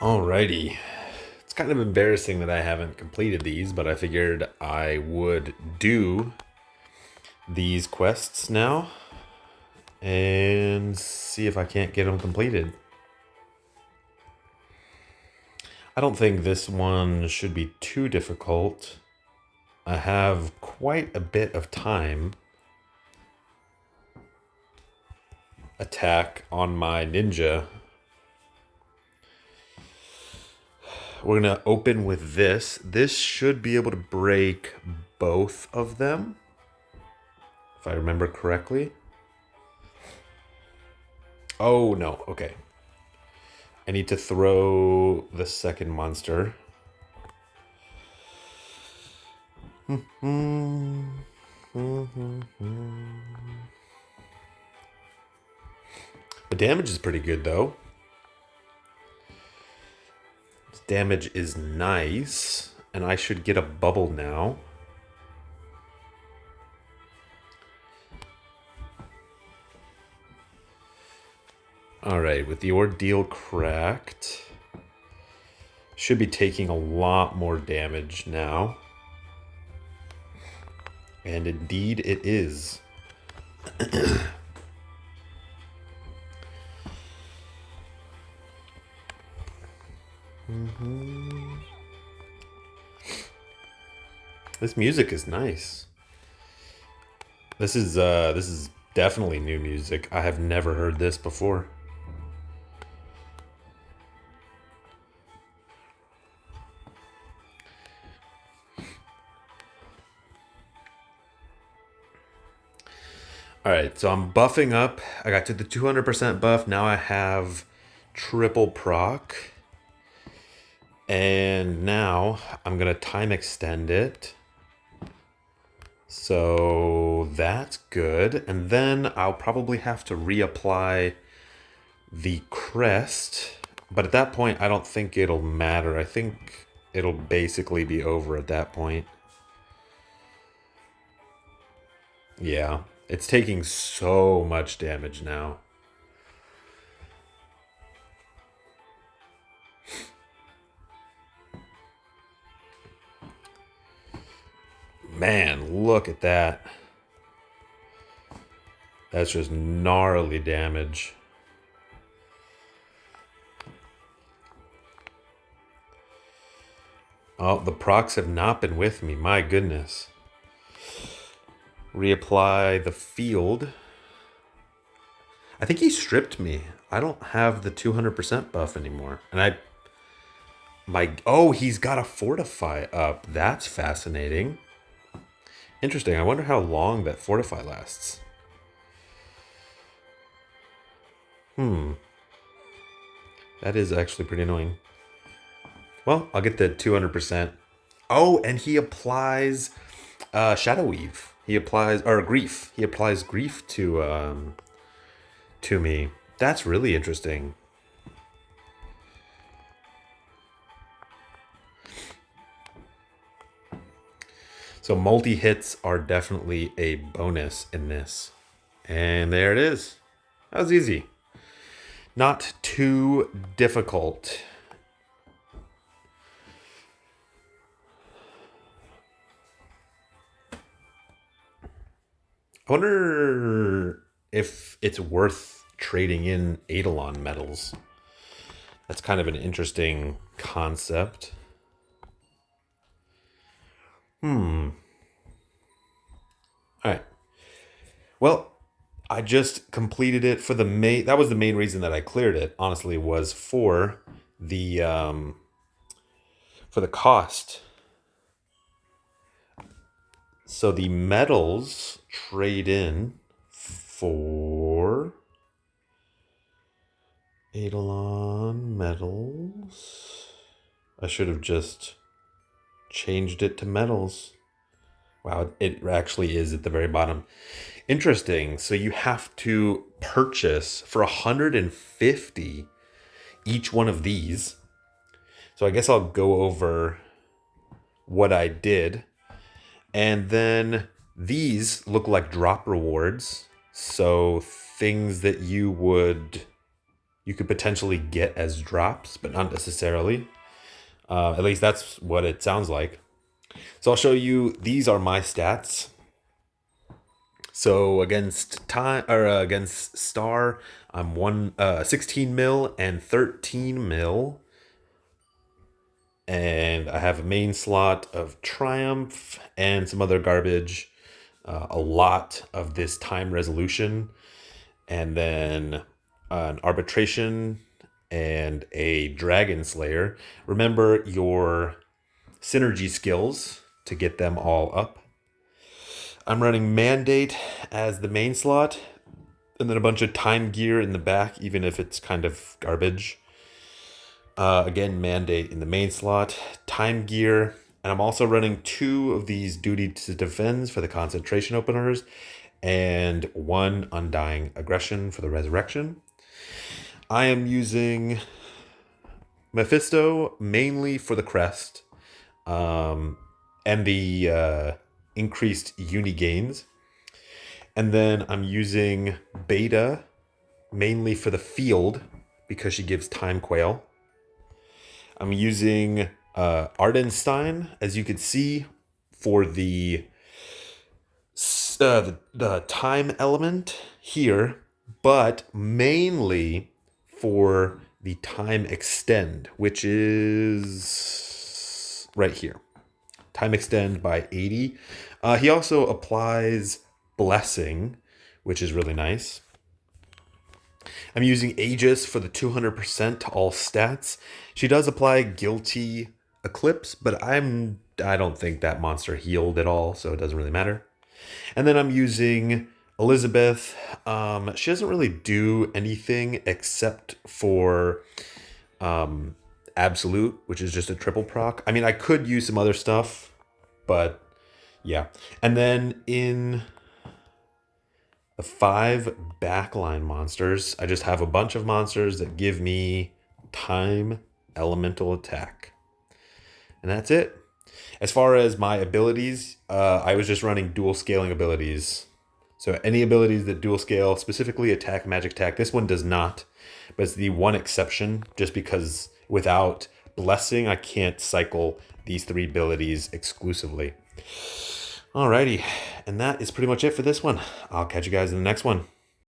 Alrighty. It's kind of embarrassing that I haven't completed these, but I figured I would do these quests now and see if I can't get them completed. I don't think this one should be too difficult. I have quite a bit of time. Attack on my ninja. We're going to open with this. This should be able to break both of them, if I remember correctly. Oh, no. Okay. I need to throw the second monster. The damage is pretty good, though. Damage is nice, and I should get a bubble now. Alright, with the ordeal cracked, should be taking a lot more damage now. And indeed it is. This music is nice. This is definitely new music. I have never heard this before. Alright, so I'm buffing up. I got to the 200% buff. Now I have triple proc. And now I'm going to time extend it. So that's good. And then I'll probably have to reapply the crest. But at that point, I don't think it'll matter. I think it'll basically be over at that point. Yeah, it's taking so much damage now. Man, look at that. That's just gnarly damage. Oh, the procs have not been with me. My goodness. Reapply the field. I think he stripped me. I don't have the 200% buff anymore. And oh, he's got a fortify up. That's fascinating. Interesting. I wonder how long that fortify lasts. That is actually pretty annoying. Well, I'll get the 200%. Oh, and he applies Shadow Weave. He applies, or Grief. He applies Grief to me. That's really interesting. So multi-hits are definitely a bonus in this. And there it is. That was easy. Not too difficult. I wonder if it's worth trading in Eidolon medals. That's kind of an interesting concept. All right. Well, I just completed it for the main. That was the main reason that I cleared it. Honestly, was for the cost. So the medals trade in for Eidolon medals. I should have just changed it to medals. Wow, it actually is at the very bottom. Interesting. So you have to purchase for 150 each one of these. So I guess I'll go over what I did. And then these look like drop rewards. So things that you you could potentially get as drops, but not necessarily. At least that's what it sounds like. So I'll show you, these are my stats. So against against Star, I'm 16 mil and 13 mil. And I have a main slot of Triumph and some other garbage. A lot of this time resolution. And then an arbitration and a Dragon Slayer. Remember your synergy skills to get them all up. I'm running Mandate as the main slot, and then a bunch of time gear in the back, even if it's kind of garbage. Again, Mandate in the main slot, time gear, and I'm also running 2 of these Duty to Defend for the concentration openers, and 1 Undying Aggression for the resurrection. I am using Mephisto mainly for the crest, and the increased uni gains. And then I'm using Beta mainly for the field because she gives time quail. I'm using Ardenstein, as you can see, for the time element here, but mainly for the time extend, which is right here. Time extend by 80. He also applies blessing, which is really nice. I'm using Aegis for the 200% to all stats. She does apply Guilty Eclipse, but I don't think that monster healed at all, so it doesn't really matter. And then I'm using Elizabeth. She doesn't really do anything except for Absolute, which is just a triple proc. I mean, I could use some other stuff, but yeah. And then in the 5 backline monsters, I just have a bunch of monsters that give me time elemental attack. And that's it. As far as my abilities, I was just running dual scaling abilities. So any abilities that dual scale, specifically attack, magic attack. This one does not, but it's the one exception, just because without blessing, I can't cycle these 3 abilities exclusively. Alrighty, and that is pretty much it for this one. I'll catch you guys in the next one.